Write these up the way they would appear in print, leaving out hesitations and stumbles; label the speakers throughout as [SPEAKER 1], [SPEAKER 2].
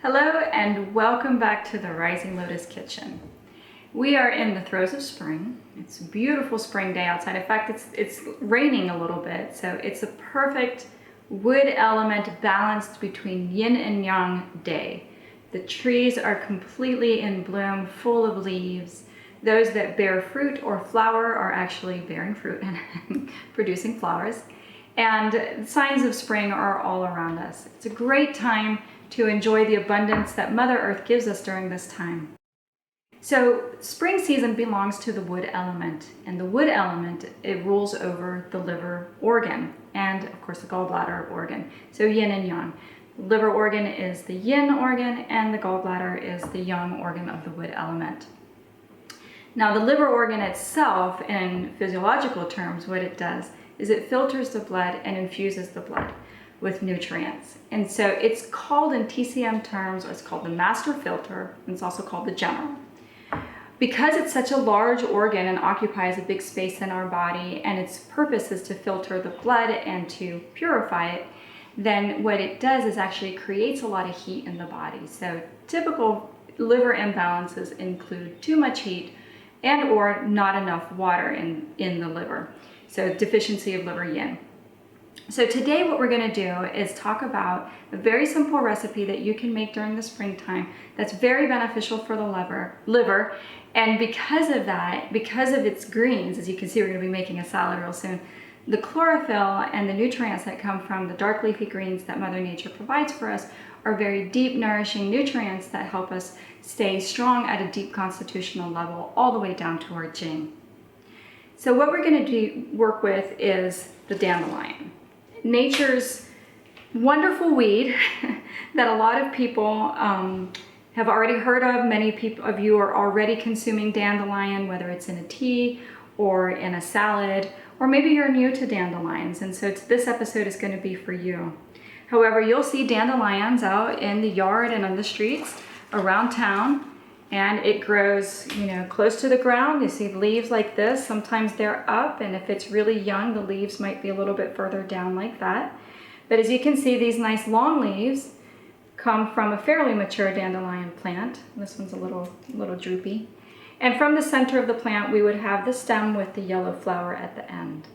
[SPEAKER 1] Hello and welcome back to the Rising Lotus Kitchen. We are in the throes of spring. It's a beautiful spring day outside. In fact, it's raining a little bit, so it's a perfect wood element balanced between yin and yang day. The trees are completely in bloom, full of leaves. Those that bear fruit or flower are actually bearing fruit and producing flowers. And signs of spring are all around us. It's a great time to enjoy the abundance that Mother Earth gives us during this time. So spring season belongs to the wood element, and the wood element, it rules over the liver organ and of course the gallbladder organ. So yin and yang. The liver organ is the yin organ and the gallbladder is the yang organ of the wood element. Now the liver organ itself, in physiological terms, what it does is it filters the blood and infuses the blood with nutrients. And so it's called in TCM terms, it's called the master filter, and it's also called the general. Because it's such a large organ and occupies a big space in our body, and its purpose is to filter the blood and to purify it, then what it does is actually creates a lot of heat in the body. So typical liver imbalances include too much heat and or not enough water in the liver. So deficiency of liver yin. So today what we're going to do is talk about a very simple recipe that you can make during the springtime that's very beneficial for the liver. And because of that, because of its greens, as you can see, we're going to be making a salad real soon, the chlorophyll and the nutrients that come from the dark leafy greens that Mother Nature provides for us are very deep, nourishing nutrients that help us stay strong at a deep constitutional level all the way down to our Jing. So what we're going to work with is the dandelion. Nature's wonderful weed that a lot of people have already heard of. Many of you are already consuming dandelion, whether it's in a tea or in a salad, or maybe you're new to dandelions, and so this episode is going to be for you. However, you'll see dandelions out in the yard and on the streets around town, and it grows, close to the ground. You see leaves like this. Sometimes they're up, and if it's really young, the leaves might be a little bit further down like that. But as you can see, these nice long leaves come from a fairly mature dandelion plant. This one's a little droopy. And from the center of the plant, we would have the stem with the yellow flower at the end.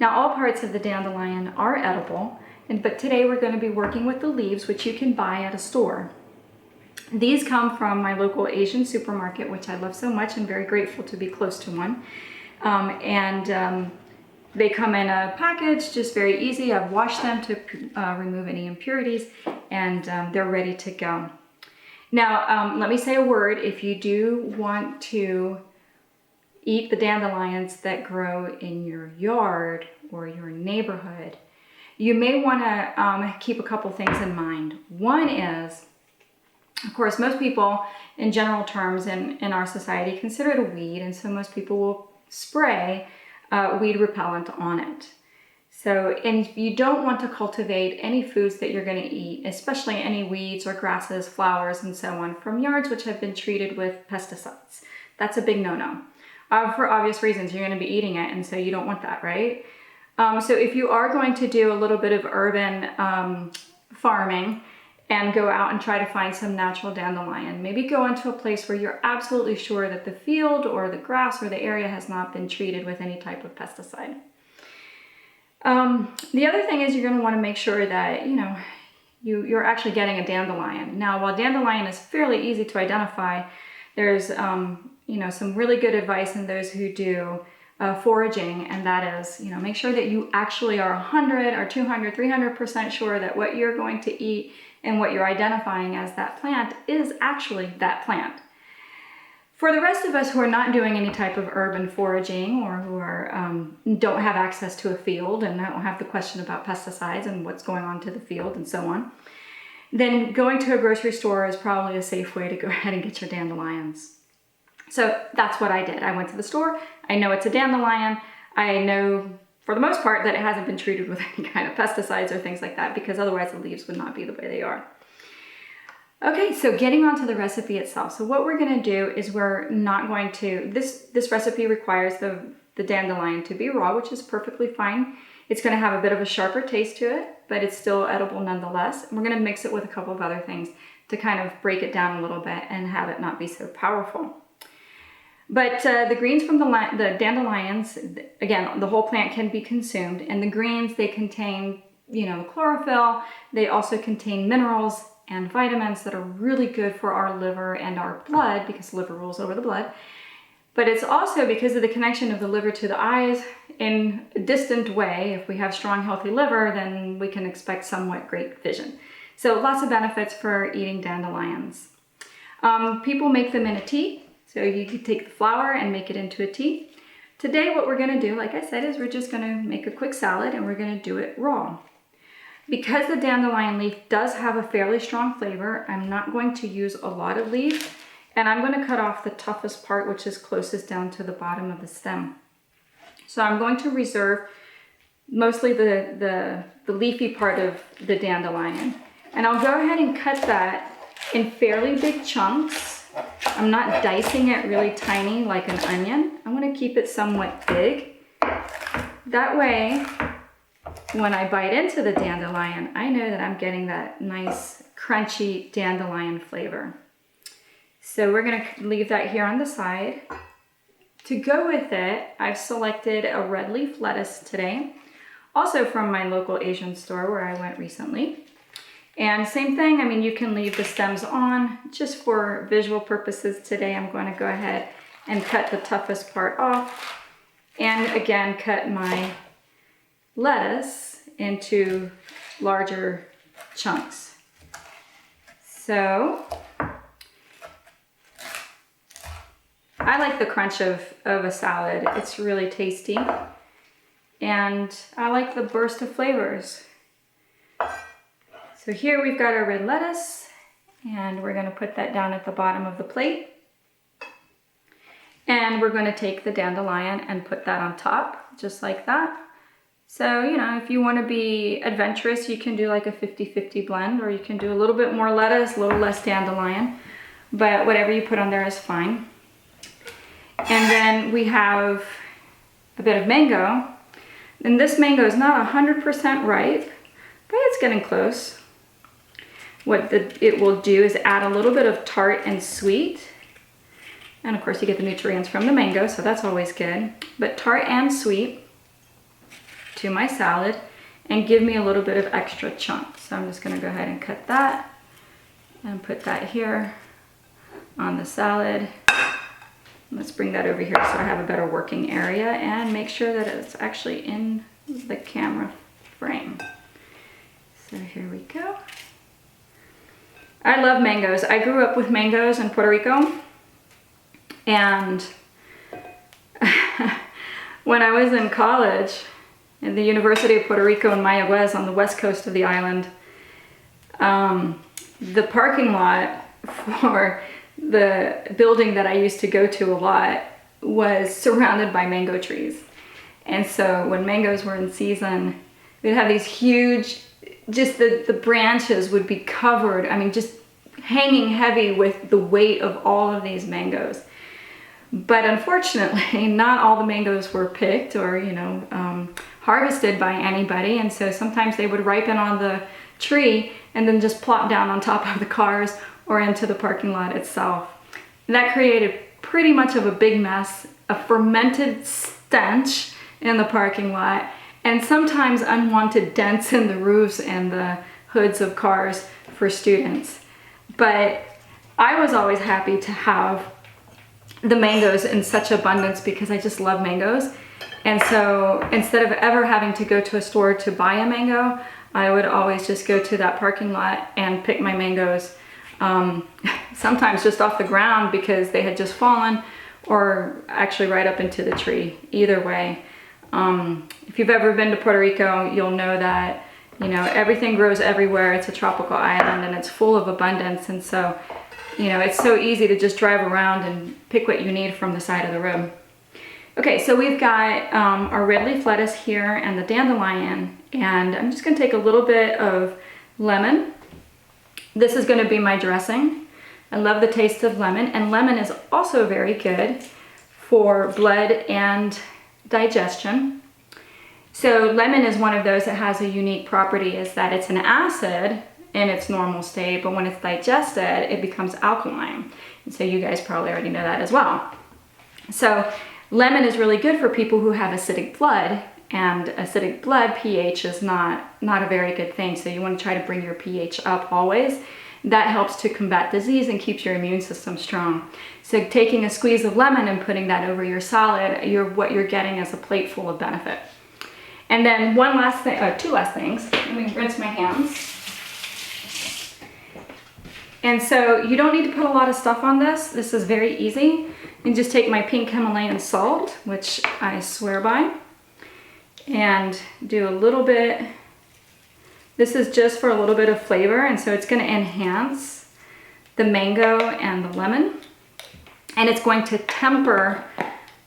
[SPEAKER 1] Now, all parts of the dandelion are edible, but today we're going to be working with the leaves, which you can buy at a store. These come from my local Asian supermarket, which I love so much and very grateful to be close to one. They come in a package, just very easy. I've washed them to remove any impurities, and they're ready to go. Now, let me say a word. If you do want to eat the dandelions that grow in your yard or your neighborhood, you may want to keep a couple things in mind. One is, of course, most people in general terms in our society consider it a weed, and so most people will spray weed repellent on it. So, and you don't want to cultivate any foods that you're going to eat, especially any weeds or grasses, flowers, and so on, from yards which have been treated with pesticides. That's a big no-no. For obvious reasons, you're going to be eating it, and so you don't want that, right? So if you are going to do a little bit of urban farming, and go out and try to find some natural dandelion. Maybe go into a place where you're absolutely sure that the field or the grass or the area has not been treated with any type of pesticide. The other thing is you're going to want to make sure that you're actually getting a dandelion. Now, while dandelion is fairly easy to identify, there's some really good advice in those who do foraging, and that is, make sure that you actually are 100 or 200, 300% sure that what you're going to eat and what you're identifying as that plant is actually that plant. For the rest of us who are not doing any type of urban foraging, or who are don't have access to a field and don't have the question about pesticides and what's going on to the field and so on, then going to a grocery store is probably a safe way to go ahead and get your dandelions. So that's what I did. I went to the store. I know it's a dandelion. I know for the most part that it hasn't been treated with any kind of pesticides or things like that, because otherwise the leaves would not be the way they are. Okay, so getting on to the recipe itself. So what we're going to do is we're not going to, this recipe requires the dandelion to be raw, which is perfectly fine. It's going to have a bit of a sharper taste to it. but it's still edible nonetheless. We're gonna mix it with a couple of other things to kind of break it down a little bit and have it not be so powerful. But the greens from the dandelions, again, the whole plant can be consumed, and the greens, they contain, chlorophyll. They also contain minerals and vitamins that are really good for our liver and our blood, because liver rules over the blood. But it's also because of the connection of the liver to the eyes in a distant way. If we have strong, healthy liver, then we can expect somewhat great vision. So lots of benefits for eating dandelions. People make them in a tea. So you could take the flower and make it into a tea. Today what we're gonna do, like I said, is we're just gonna make a quick salad and we're gonna do it raw. Because the dandelion leaf does have a fairly strong flavor, I'm not going to use a lot of leaf, and I'm gonna cut off the toughest part, which is closest down to the bottom of the stem. So I'm going to reserve mostly the leafy part of the dandelion. And I'll go ahead and cut that in fairly big chunks. I'm not dicing it really tiny like an onion. I want to keep it somewhat big. That way, when I bite into the dandelion, I know that I'm getting that nice crunchy dandelion flavor. So we're going to leave that here on the side. To go with it, I've selected a red leaf lettuce today, also from my local Asian store where I went recently. And same thing, you can leave the stems on. Just for visual purposes today, I'm going to go ahead and cut the toughest part off. And again, cut my lettuce into larger chunks. So, I like the crunch of a salad. It's really tasty. And I like the burst of flavors. So here we've got our red lettuce, and we're going to put that down at the bottom of the plate. And we're going to take the dandelion and put that on top, just like that. So, if you want to be adventurous, you can do like a 50-50 blend, or you can do a little bit more lettuce, a little less dandelion, but whatever you put on there is fine. And then we have a bit of mango, and this mango is not 100% ripe, but it's getting close. What it will do is add a little bit of tart and sweet. And of course you get the nutrients from the mango, so that's always good. But tart and sweet to my salad, and give me a little bit of extra chunk. So I'm just gonna go ahead and cut that and put that here on the salad. Let's bring that over here so I have a better working area, and make sure that it's actually in the camera frame. So here we go. I love mangoes. I grew up with mangoes in Puerto Rico, and when I was in college at the University of Puerto Rico in Mayagüez on the west coast of the island, the parking lot for the building that I used to go to a lot was surrounded by mango trees. And so when mangoes were in season, we'd have these huge, just the branches would be covered, just hanging heavy with the weight of all of these mangoes. But unfortunately, not all the mangoes were picked or, harvested by anybody. And so sometimes they would ripen on the tree and then just plop down on top of the cars or into the parking lot itself. And that created pretty much of a big mess, a fermented stench in the parking lot, and sometimes unwanted dents in the roofs and the hoods of cars for students. But I was always happy to have the mangoes in such abundance because I just love mangoes. And so instead of ever having to go to a store to buy a mango, I would always just go to that parking lot and pick my mangoes, sometimes just off the ground because they had just fallen, or actually right up into the tree. Either way. If you've ever been to Puerto Rico, you'll know that, everything grows everywhere. It's a tropical island and it's full of abundance. And so, it's so easy to just drive around and pick what you need from the side of the road. Okay, so we've got our red leaf lettuce here and the dandelion, and I'm just gonna take a little bit of lemon. This is gonna be my dressing. I love the taste of lemon, and lemon is also very good for blood and digestion. So lemon is one of those that has a unique property, is that it's an acid in its normal state, but when it's digested, it becomes alkaline. And so you guys probably already know that as well. So lemon is really good for people who have acidic blood, and acidic blood pH is not a very good thing. So you want to try to bring your pH up always. That helps to combat disease and keeps your immune system strong. So taking a squeeze of lemon and putting that over your salad, what you're getting is a plate full of benefit. And then one last thing, or two last things. Let me rinse my hands. And so you don't need to put a lot of stuff on this. This is very easy. You just take my pink Himalayan salt, which I swear by, and do a little bit. This is just for a little bit of flavor, and so it's going to enhance the mango and the lemon, and it's going to temper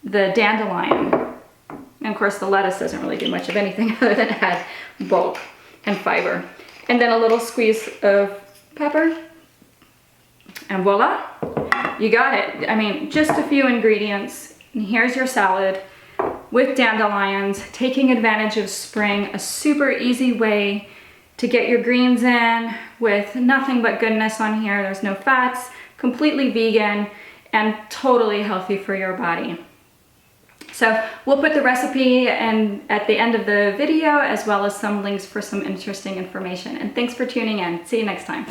[SPEAKER 1] the dandelion. And of course the lettuce doesn't really do much of anything other than add bulk and fiber. And then a little squeeze of pepper, and voila, you got it. I mean, just a few ingredients, and here's your salad with dandelions, taking advantage of spring, a super easy way to get your greens in with nothing but goodness on here. There's no fats, completely vegan, and totally healthy for your body. So we'll put the recipe at the end of the video, as well as some links for some interesting information. And thanks for tuning in. See you next time.